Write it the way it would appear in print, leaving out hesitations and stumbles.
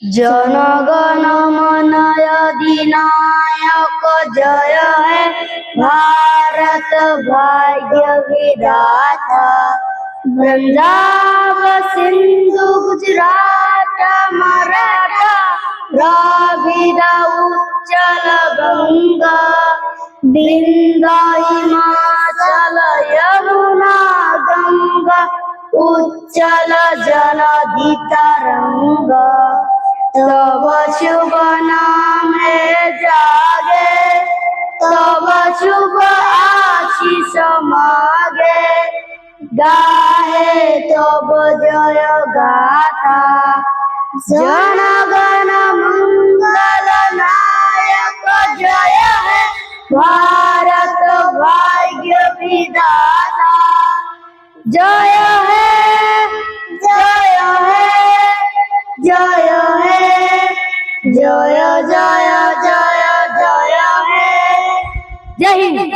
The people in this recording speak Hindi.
जनगण मन अधिनायक जय है भारत भाग्य विधाता। पंजाब सिंधु गुजरात मराठा द्रविड़ उच्चल गंगा विंध्य हिमाचल यमुना गंगा उच्चल जलधि तरंगा। तब शुभ नाम जागे तब शुभ आशीष मागे। गाहे तब जय गाथा जन गण मंगल नायक जय है भारत भाग्य विधाता। जय है जय है जय है जय जय जय जय है। जय हिंद।